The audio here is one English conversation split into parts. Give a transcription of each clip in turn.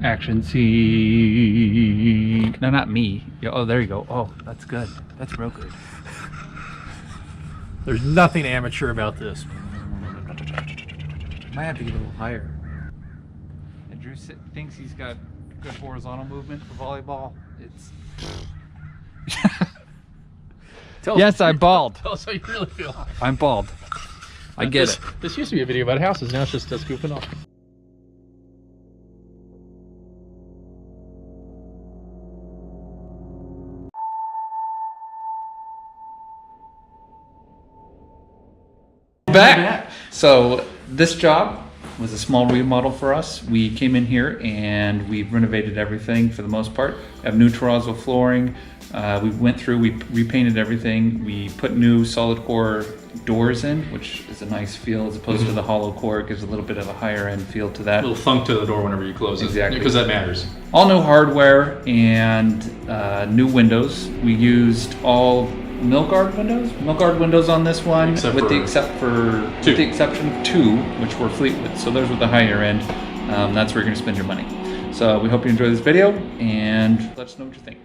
Action scene. No, not me. Oh, there you go. Oh, that's good. That's real good. There's nothing amateur about this. Might have to get a little higher. And Drew thinks he's got good horizontal movement for volleyball. It's. Yes, I'm bald. Tell us how you really feel. I'm bald. I get it. This used to be a video about houses. Now it's just us goofing off. Back. So this job was a small remodel for us. We came in here and we renovated everything for the most part. Have new terrazzo flooring. We went through, we repainted everything. We put new solid core doors in, which is a nice feel as opposed to the hollow core. It gives a little bit of a higher end feel to that. A little thunk to the door whenever you close it. Exactly. Because that matters. All new hardware and new windows. We used all mill guard windows on this one, with the exception of two, which were Fleetwood. So those were the higher end. That's where you're going to spend your money. So we hope you enjoy this video and let us know what you think.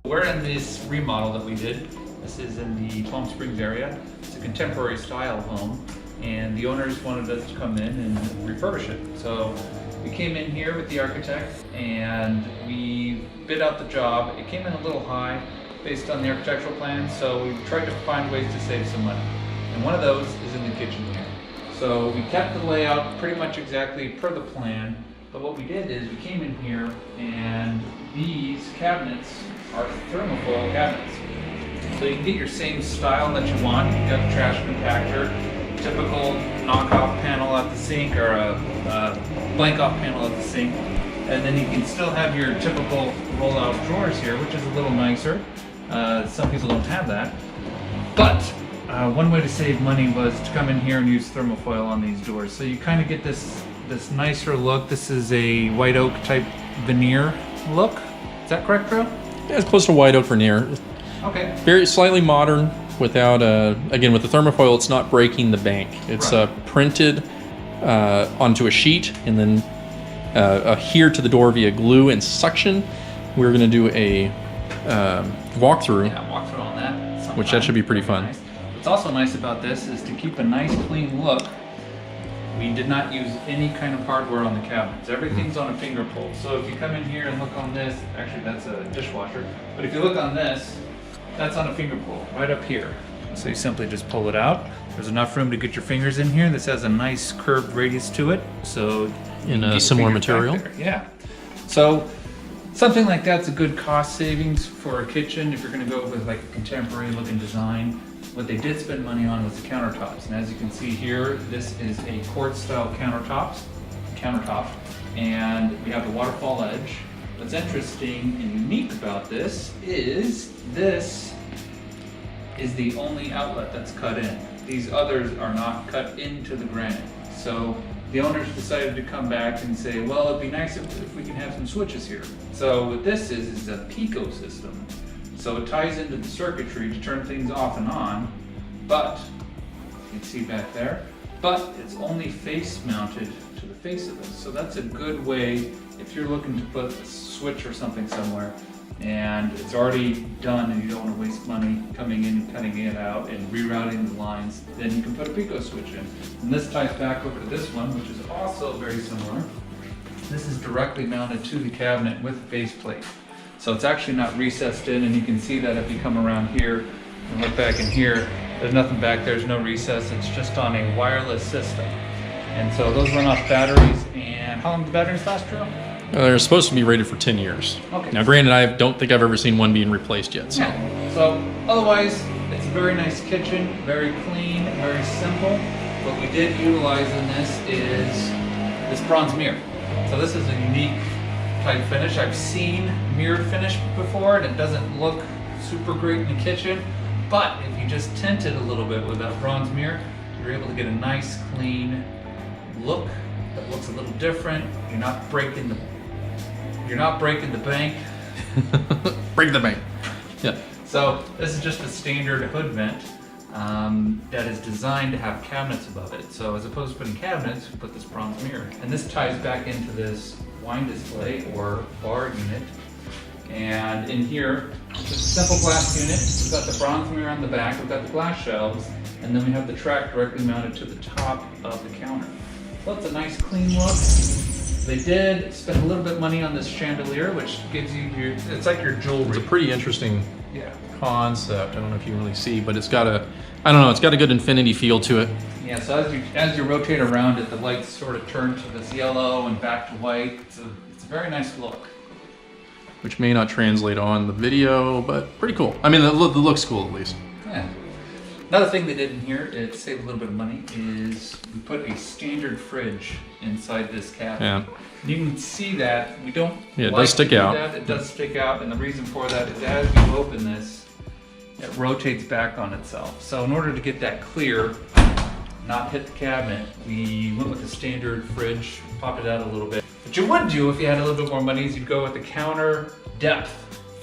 We're in this remodel that we did. This is in the Palm Springs area. It's a contemporary style home, and the owners wanted us to come in and refurbish it. So we came in here with the architect and we bid out the job. It came in a little high based on the architectural plans, so we tried to find ways to save some money. And one of those is in the kitchen here. So we kept the layout pretty much exactly per the plan, but what we did is we came in here and these cabinets are thermofoil cabinets. So you can get your same style that you want. You've got the trash compactor typical knockoff panel at the sink or a blank off panel at the sink. And then you can still have your typical roll-out drawers here, which is a little nicer. Some people don't have that. But one way to save money was to come in here and use thermofoil on these doors. So you kind of get this nicer look. This is a white oak type veneer look. Is that correct, Drew? Yeah, it's close to white oak veneer. Okay. Very slightly modern without, again, with the thermofoil, it's not breaking the bank. It's Right. Printed onto a sheet and then adhered to the door via glue and suction. We're going to do a walkthrough. Yeah, walk through on that sometime. Which that should be pretty Very fun. nice. What's also nice about this is to keep a nice clean look. We did not use any kind of hardware on the cabinets. Everything's on a finger pull. So if you come in here and look on this, actually that's a dishwasher, but if you look on this, that's on a finger pull right up here. So you simply just pull it out. There's enough room to get your fingers in here. This has a nice curved radius to it. So In you a get your similar fingers back material? there. Yeah. So something like that's a good cost savings for a kitchen if you're gonna go with like a contemporary looking design. What they did spend money on was the countertops. And as you can see here, this is a quartz style countertop. And we have the waterfall edge. What's interesting and unique about this is the only outlet that's cut in. These others are not cut into the granite. So the owners decided to come back and say, well, it'd be nice if we can have some switches here. So what this is a Pico system. So it ties into the circuitry to turn things off and on, but you can see back there, but it's only face mounted to the face of this. So that's a good way if you're looking to put a switch or something somewhere and it's already done and you don't want to waste money coming in and cutting it out and rerouting the lines, then you can put a Pico switch in. And this ties back over to this one, which is also very similar. This is directly mounted to the cabinet with a base plate. So it's actually not recessed in, and you can see that if you come around here and look back in here, there's nothing back there, there's no recess, it's just on a wireless system. And so those run off batteries, and how long do the batteries last, Drew? They're supposed to be rated for 10 years. Okay. Now, granted, I don't think I've ever seen one being replaced yet. So. Yeah. So otherwise, it's a very nice kitchen, very clean, very simple. What we did utilize in this is this bronze mirror. So this is a unique type finish. I've seen mirrored finish before, and it doesn't look super great in the kitchen. But if you just tint it a little bit with that bronze mirror, you're able to get a nice, clean look that looks a little different. You're not breaking the bank. Break the bank. Yeah. So this is just a standard hood vent that is designed to have cabinets above it. So as opposed to putting cabinets, we put this bronze mirror. And this ties back into this wine display or bar unit. And in here, it's a simple glass unit. We've got the bronze mirror on the back, we've got the glass shelves, and then we have the track directly mounted to the top of the counter. So it's a nice clean look. They did spend a little bit of money on this chandelier, which gives you it's like your jewelry. It's a pretty interesting Yeah. concept. I don't know if you can really see, but it's got it's got a good infinity feel to it. Yeah, so as you rotate around it, the lights sort of turn to this yellow and back to white. It's a very nice look. Which may not translate on the video, but pretty cool. I mean, the look's cool at least. Yeah. Another thing they did in here to save a little bit of money is we put a standard fridge inside this cabinet. Yeah. And you can see that we don't. Yeah, it like does stick to do out. that. It does stick out, and the reason for that is as you open this, it rotates back on itself. So in order to get that clear, not hit the cabinet, we went with the standard fridge, popped it out a little bit. What you would do if you had a little bit more money is you'd go with the counter depth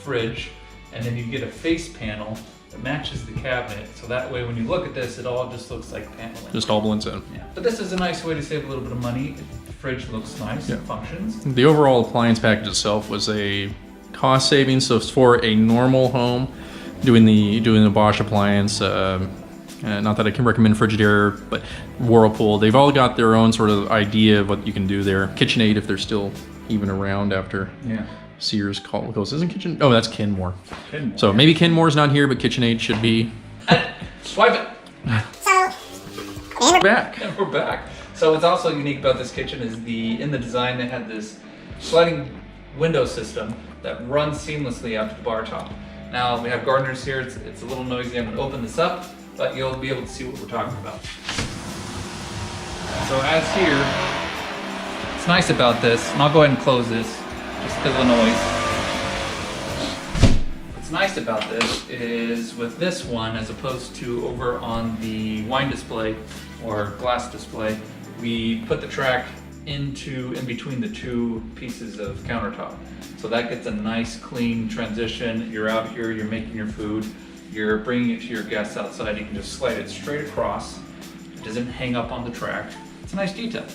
fridge, and then you'd get a face panel that matches the cabinet. So that way when you look at this, it all just looks like paneling. Just all blends in. Yeah. But this is a nice way to save a little bit of money. The fridge looks nice, Yeah. it functions. The overall appliance package itself was a cost savings. So it's for a normal home, doing the Bosch appliance. Not that I can recommend Frigidaire, but Whirlpool. They've all got their own sort of idea of what you can do there. KitchenAid, if they're still even around after Yeah. Sears goes, isn't Kitchen? Oh, that's Kenmore. Kenmore. So maybe Kenmore's not here, but KitchenAid should be. Swipe it. We're back. And we're back. So what's also unique about this kitchen is in the design they had this sliding window system that runs seamlessly out to the bar top. Now we have gardeners here. It's a little noisy. I'm going to open this up, but you'll be able to see what we're talking about. So as here, what's nice about this, and I'll go ahead and close this just because of the noise. What's nice about this is with this one, as opposed to over on the wine display or glass display, we put the track in between the two pieces of countertop. So that gets a nice clean transition. You're out here, you're making your food, you're bringing it to your guests outside, you can just slide it straight across. It doesn't hang up on the track. It's a nice detail.